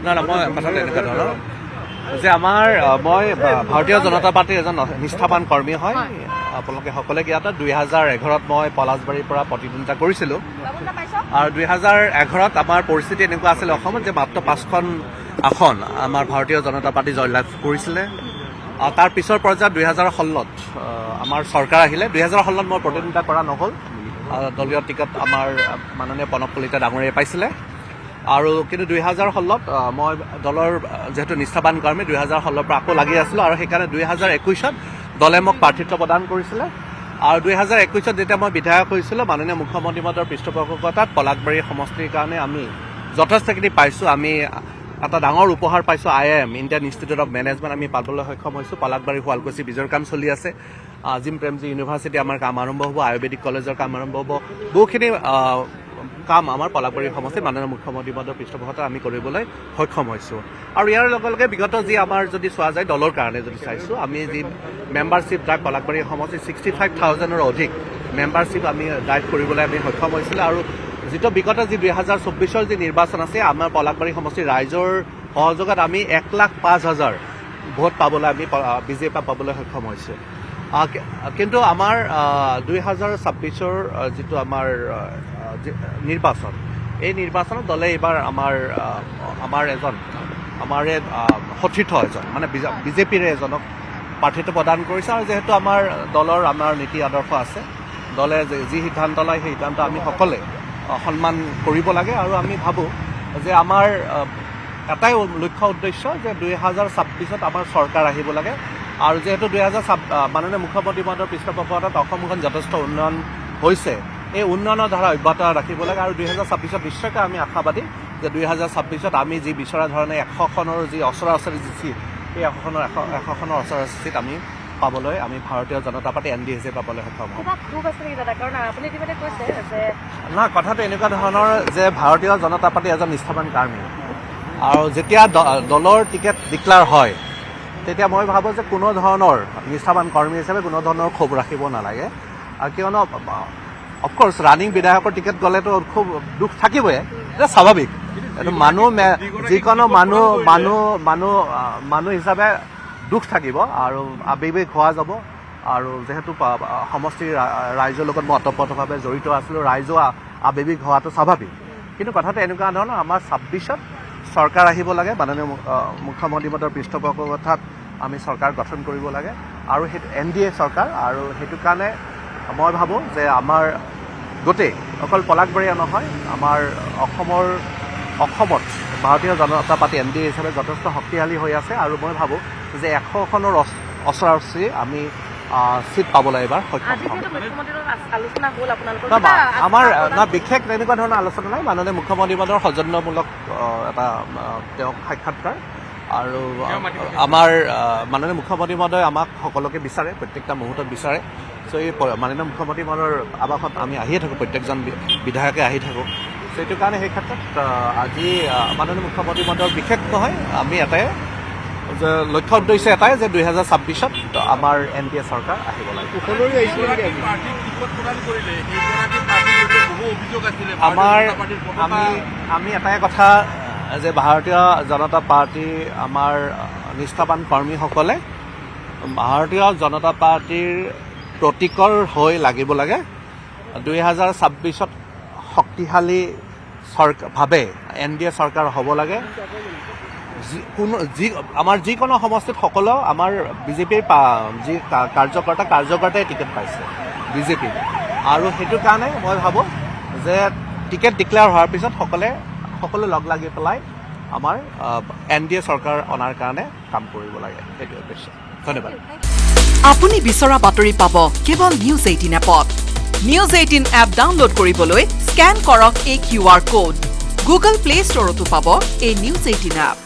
না মই কথাটো এনেকুৱা ধৰণৰ যে আমাৰ মই ভাৰতীয় জনতা পাৰ্টীৰ এজন নিষ্ঠাবান কৰ্মী হয়। আপোনালোকে সকলোৱে জ্ঞাত 2011ত মই পলাশবাৰীৰ পৰা প্ৰতিদ্বন্দ্বিতা কৰিছিলোঁ আৰু 2011ত আমাৰ পৰিস্থিতি এনেকুৱা আছিল অসমত যে মাত্ৰ 5খন আসন আমাৰ ভাৰতীয় জনতা পাৰ্টী জয়লাভ কৰিছিলে। তাৰ পিছৰ পৰ্যায়ত 2016ত আমাৰ চৰকাৰ আহিলে। 2016ত মই প্ৰতিদ্বন্দ্বিতা কৰা নহ'ল। দলীয় টিকট আমাৰ মাননীয় প্ৰণৱ কলিতা ডাঙৰীয়াই পাইছিলে আৰু কিন্তু 2016ত মই দলৰ যিহেতু নিষ্ঠাবান কৰ্মী 2016ৰ পৰা আকৌ লাগি আছিলোঁ আৰু সেইকাৰণে 2021ত দলে মোক প্ৰাৰ্থিত্ব প্ৰদান কৰিছিলে আৰু 2021ত যেতিয়া মই বিধায়ক হৈছিলোঁ মাননীয় মুখ্যমন্ত্ৰী মহোদয়ৰ পৃষ্ঠপোষকতাত পলাশবাৰী সমষ্টিৰ কাৰণে আমি যথেষ্টখিনি পাইছোঁ। আমি এটা ডাঙৰ উপহাৰ পাইছোঁ। IIM Indian institute of management আমি পাবলৈ সক্ষম হৈছোঁ। পলাশবাৰী শুৱালকুছি ব্ৰিজৰ কাম চলি আছে। জিম প্ৰেমজী ইউনিভাৰ্চিটি আমাৰ কাম আৰম্ভ হ'ব। আয়ুৰ্বেদিক কলেজৰ কাম আৰম্ভ হ'ব। বহুখিনি কাম আমাৰ পলাশবাৰী সমষ্টিত মাননীয় মুখ্যমন্ত্ৰী মহোদয়ৰ পৃষ্ঠপোষকতাত আমি কৰিবলৈ সক্ষম হৈছোঁ আৰু ইয়াৰ লগে লগে বিগত যি আমাৰ যদি চোৱা যায় দলৰ কাৰণে যদি চাইছোঁ আমি যি মেম্বাৰশ্বিপ ড্ৰাইভ পলাশবাৰী সমষ্টিত 65,000ৰ অধিক মেম্বাৰশ্বিপ আমি ড্ৰাইভ কৰিবলৈ আমি সক্ষম হৈছিলোঁ আৰু যিটো বিগত যি 2024ৰ যি নিৰ্বাচন আছে আমাৰ পলাশবাৰী সমষ্টিৰ ৰাইজৰ সহযোগত আমি 1,05,000 ভোট পাবলৈ আমি বিজেপিৰ পাবলৈ সক্ষম হৈছোঁ। কিন্তু আমাৰ 2026ৰ যিটো আমাৰ নিৰ্বাচন এই নিৰ্বাচনত দলে এইবাৰ আমাৰ সতীৰ্থ এজন মানে বিজেপিৰে এজনক প্ৰাৰ্থিত্ব প্ৰদান কৰিছে আৰু যিহেতু আমাৰ দলৰ নীতি আদৰ্শ আছে দলে যি সিদ্ধান্ত লয় সেই সিদ্ধান্ত আমি সকলোৱে সন্মান কৰিব লাগে আৰু আমি ভাবোঁ যে আমাৰ এটাই লক্ষ্য উদ্দেশ্য যে 2026ত আমাৰ চৰকাৰ আহিব লাগে আৰু যিহেতু মাননীয় মুখ্যমন্ত্ৰী মহোদয়ৰ পৃষ্ঠপোষকতাত অসমখন যথেষ্ট উন্নয়ন হৈছে এই উন্নয়নৰ ধাৰা অব্যাহত ৰাখিব লাগে আৰু 2026ত নিশ্চয়কৈ আমি আশাবাদী যে 2026ত আমি যি বিচৰা ধৰণে 100খনৰ যি ওচৰা ওচৰি যি চিট এই 100খনৰ ওচৰা ওচৰি চিট আমি পাবলৈ আমি ভাৰতীয় জনতা পাৰ্টি NDA হিচাপে পাবলৈ সক্ষম হ'ম। নহয় কথাটো এনেকুৱা ধৰণৰ যে ভাৰতীয় জনতা পাৰ্টি এজন নিষ্ঠাবান কৰ্মী আৰু যেতিয়া দলৰ টিকেট ডিক্লেয়াৰ হয় তেতিয়া মই ভাবোঁ যে কোনো ধৰণৰ নিষ্ঠাবান কৰ্মী হিচাপে কোনো ধৰণৰ ক্ষোভ ৰাখিব নালাগে আৰু কিয়নো অফক'ৰ্ছ ৰানিং বিধায়কৰ টিকেট গ'লেতো খুব দুখ থাকিবই এটা স্বাভাৱিক এইটো যিকোনো মানুহ হিচাপে দুখ থাকিব আৰু আৱেগিক হোৱা যাব আৰু যিহেতু সমষ্টিৰ ৰাইজৰ লগত মই ওতঃপ্ৰোতভাৱে জড়িত আছিলোঁ ৰাইজো আৱেগিক হোৱাটো স্বাভাৱিক কিন্তু কথাটো এনেকুৱা ধৰণৰ আমাৰ 26ত চৰকাৰ আহিব লাগে মাননীয় মুখ্যমন্ত্ৰী মহোদয়ৰ পৃষ্ঠপোষকতাত আমি চৰকাৰ গঠন কৰিব লাগে আৰু সেইটো NDA চৰকাৰ আৰু সেইটো কাৰণে মই ভাবোঁ যে আমাৰ গোটেই অকল পলাশবাৰীয়ে নহয় আমাৰ অসমত ভাৰতীয় জনতা পাৰ্টি NDA হিচাপে যথেষ্ট শক্তিশালী হৈ আছে আৰু মই ভাবোঁ যে 100খনৰ ওচৰা ওচৰি আমি চিট পাবলৈ এবাৰ সক্ষম হ'ম। আমাৰ বিশেষ তেনেকুৱা ধৰণৰ আলোচনা নাই মাননীয় মুখ্যমন্ত্ৰী মহোদয়ৰ সৌজন্যমূলক এটা তেওঁক সাক্ষাৎকাৰ আৰু আমাৰ মাননীয় মুখ্যমন্ত্ৰী মহোদয় আমাক সকলোকে বিচাৰে প্ৰত্যেকটা মুহূৰ্তত বিচাৰে চ' এই মাননীয় মুখ্যমন্ত্ৰী মহোদয়ৰ আৱাসত আমি আহিয়ে থাকোঁ প্ৰত্যেকজন বিধায়কে আহি থাকোঁ চ' এইটো কাৰণে সেই ক্ষেত্ৰত আজি মাননীয় মুখ্যমন্ত্ৰী মহোদয়ৰ বিশেষ নহয় আমি এটাই যে লক্ষ্য উদ্দেশ্য এটাই যে 2026ত আমাৰ NDA চৰকাৰ আহিব লাগে। আমি এটাই কথা যে ভাৰতীয় জনতা পাৰ্টী আমাৰ নিষ্ঠাবান কৰ্মীসকলে ভাৰতীয় জনতা পাৰ্টীৰ প্ৰতীকৰ হৈ লাগিব লাগে 2026ত শক্তিশালী ভাৱে NDA চৰকাৰ হ'ব লাগে। আমাৰ যিকোনো সমষ্টিত সকলো আমাৰ বিজেপিৰ যি কাৰ্যকৰ্তাই টিকেট পাইছে বিজেপি আৰু সেইটো কাৰণে মই ভাবোঁ যে টিকেট ডিক্লেয়াৰ হোৱাৰ পিছত সকলো লগ লাগি পেলাই আমাৰ NDA চৰকাৰ অনাৰ কাৰণে কাম কৰিব লাগে সেইটো উদ্দেশ্য। ধন্যবাদ। আপুনি বিচৰা বাতৰি পাব কেৱল News 18 এপত। News 18 এপ ডাউনলোড কৰিবলৈ স্কেন কৰক এই QR কোড। Google Play Storeতো পাব এই News 18 এপ।